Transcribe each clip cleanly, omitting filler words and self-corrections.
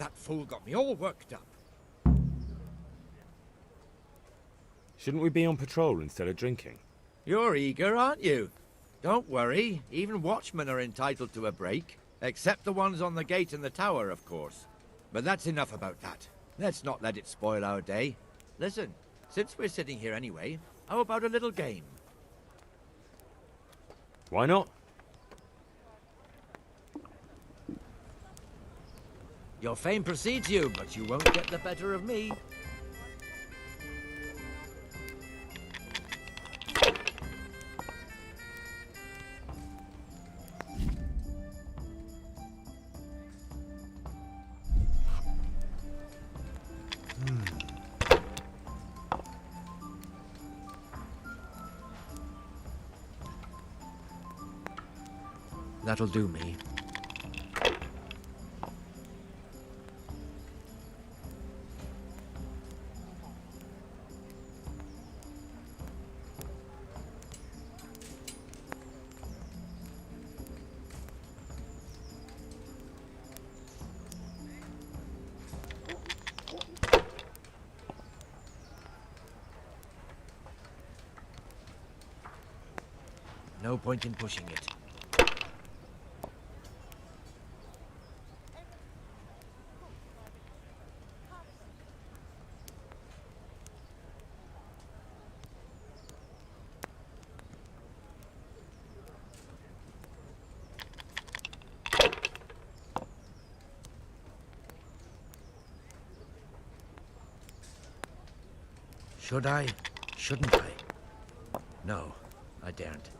That fool got me all worked up. Shouldn't we be on patrol instead of drinking? You're eager, aren't you? Don't worry, even watchmen are entitled to a break. Except the ones on the gate and the tower, of course. But that's enough about that. Let's not let it spoil our day. Listen, since we're sitting here anyway, how about a little game? Why not? Your fame precedes you, but you won't get the better of me. That'll do me. No point in pushing it. Should I? Shouldn't I? No, I daren't.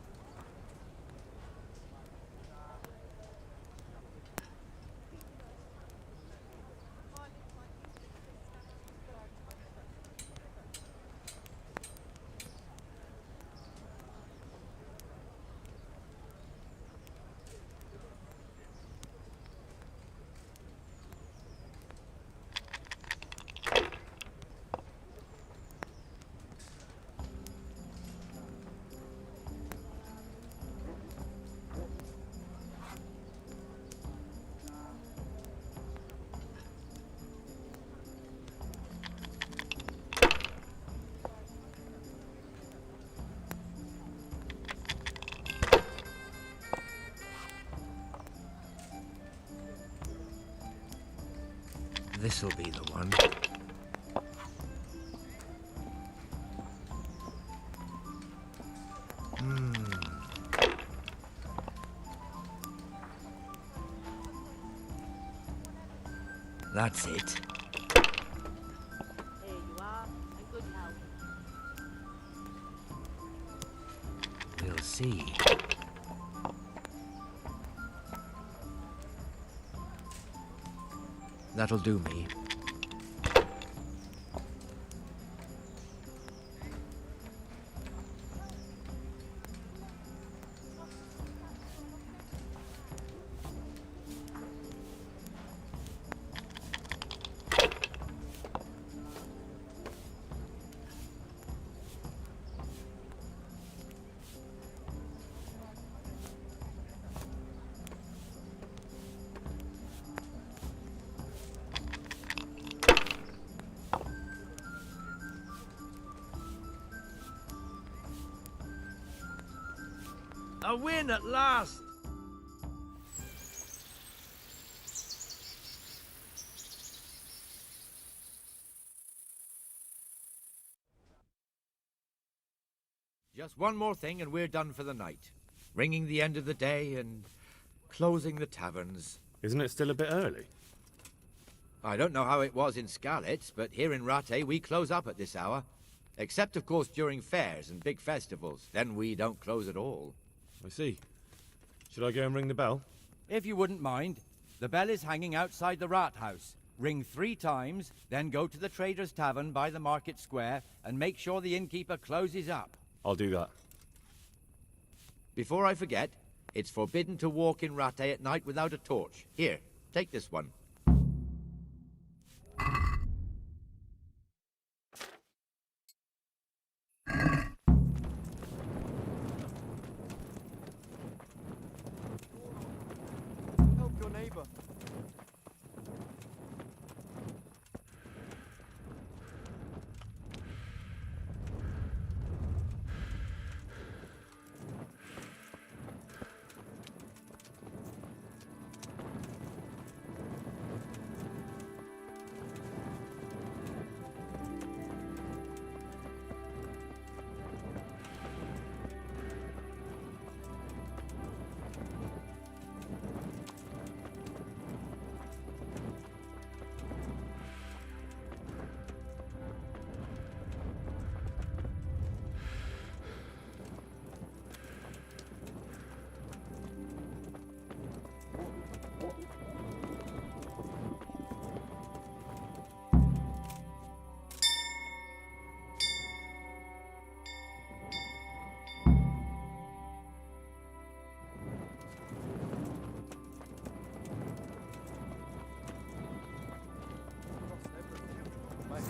This'll be the one. That's it. Here you are, and good health. We'll see. That'll do me. A win at last! Just one more thing and we're done for the night. Ringing the end of the day and closing the taverns. Isn't it still a bit early? I don't know how it was in Skalitz, but here in Rataje we close up at this hour. Except, of course, during fairs and big festivals. Then we don't close at all. I see. Should I go and ring the bell? If you wouldn't mind, the bell is hanging outside the Rathouse. Ring 3 times, then go to the Trader's Tavern by the Market Square and make sure the innkeeper closes up. I'll do that. Before I forget, it's forbidden to walk in Rataje at night without a torch. Here, take this one.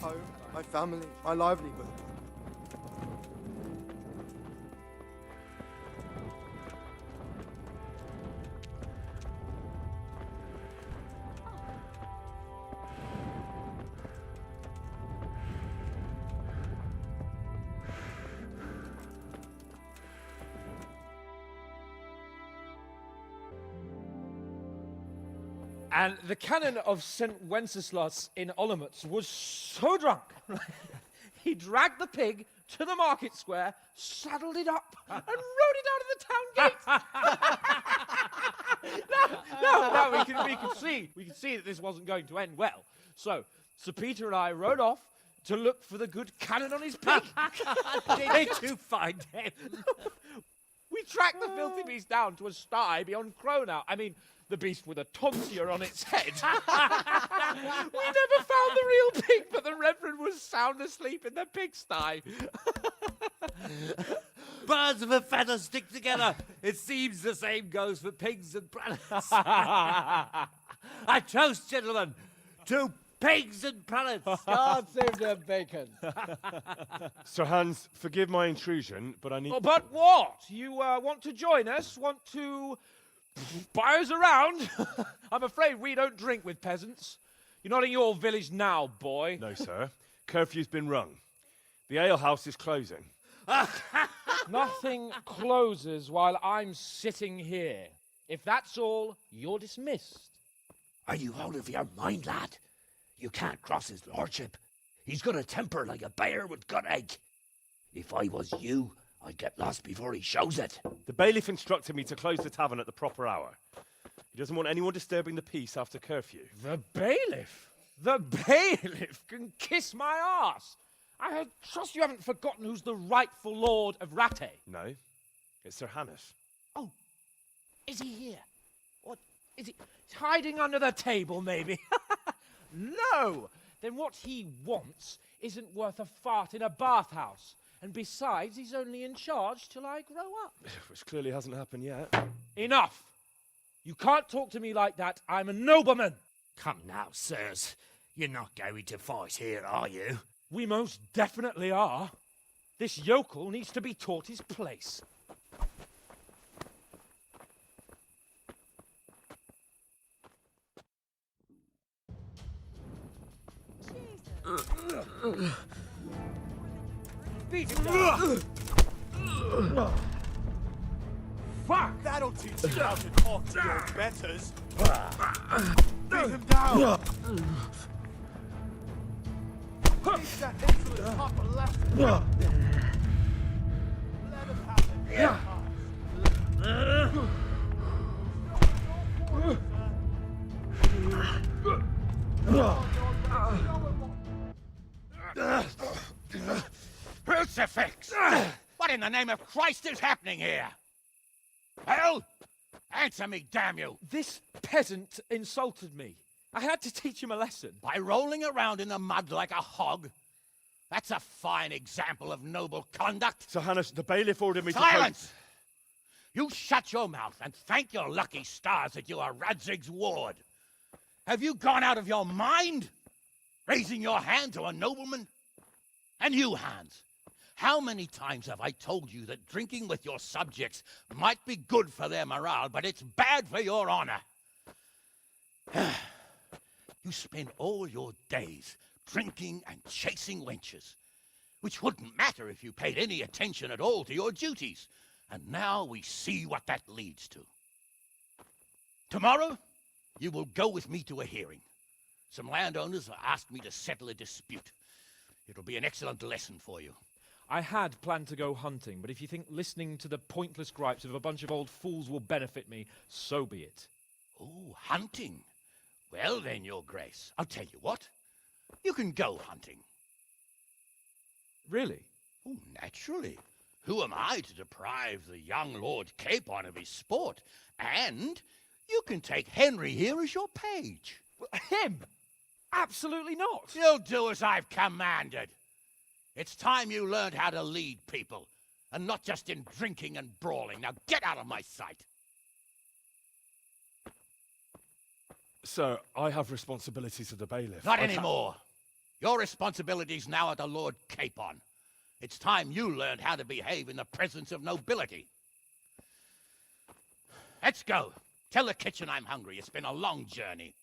home, my family, my livelihood. And the canon of St. Wenceslas in Olomouc was so drunk, he dragged the pig to the market square, saddled it up, and rode it out of the town gate. No, we can see that this wasn't going to end well. So, Sir Peter and I rode off to look for the good canon on his pig. Did you find him? We tracked the filthy beast down to a sty beyond Cronau. I mean, the beast with a tonsure on its head. We never found the real pig, but the Reverend was sound asleep in the pigsty. Birds of a feather stick together. It seems the same goes for pigs and prelates. I toast, gentlemen, to pigs and prelates. God save the bacon. Sir Hans, forgive my intrusion, but I need... Oh, but what? You want to join us? Want to buy us around? I'm afraid we don't drink with peasants. You're not in your village now, boy. No, sir. Curfew's been rung. The alehouse is closing. Nothing closes while I'm sitting here. If that's all, you're dismissed. Are you out of your mind, lad? You can't cross his lordship. He's got a temper like a bear with gut ache. If I was you, I'd get lost before he shows it. The bailiff instructed me to close the tavern at the proper hour. He doesn't want anyone disturbing the peace after curfew. The bailiff? The bailiff can kiss my arse. I trust you haven't forgotten who's the rightful lord of Rataye. No, it's Sir Hannes. Oh, is he here? What, is he he's hiding under the table, maybe? No! Then what he wants isn't worth a fart in a bathhouse. And besides, he's only in charge till I grow up. Which clearly hasn't happened yet. Enough! You can't talk to me like that. I'm a nobleman. Come now, sirs. You're not going to fight here, are you? We most definitely are. This yokel needs to be taught his place. Beat him down. Fuck! That'll teach you how to talk to your betters. Beat him down. Teach that insolent top a lesson. Let him have it. Crucifix! What in the name of Christ is happening here? Hell? Answer me, damn you! This peasant insulted me. I had to teach him a lesson. By rolling around in the mud like a hog? That's a fine example of noble conduct. Sir Hannes, the bailiff ordered me Silence! You shut your mouth and thank your lucky stars that you are Radzig's ward. Have you gone out of your mind? Raising your hand to a nobleman? And you, Hans, how many times have I told you that drinking with your subjects might be good for their morale, but it's bad for your honor? You spend all your days drinking and chasing wenches, which wouldn't matter if you paid any attention at all to your duties. And now we see what that leads to. Tomorrow, you will go with me to a hearing. Some landowners have asked me to settle a dispute. It'll be an excellent lesson for you. I had planned to go hunting, but if you think listening to the pointless gripes of a bunch of old fools will benefit me, so be it. Oh, hunting. Well then, Your Grace, I'll tell you what. You can go hunting. Really? Oh, naturally. Who am I to deprive the young Lord Capon of his sport? And you can take Henry here as your page. Him? Absolutely not. You'll do as I've commanded. It's time you learned how to lead people, and not just in drinking and brawling. Now get out of my sight. Sir, I have responsibilities of the bailiff. Not anymore. Your responsibilities now are to Lord Capon. It's time you learned how to behave in the presence of nobility. Let's go. Tell the kitchen I'm hungry. It's been a long journey.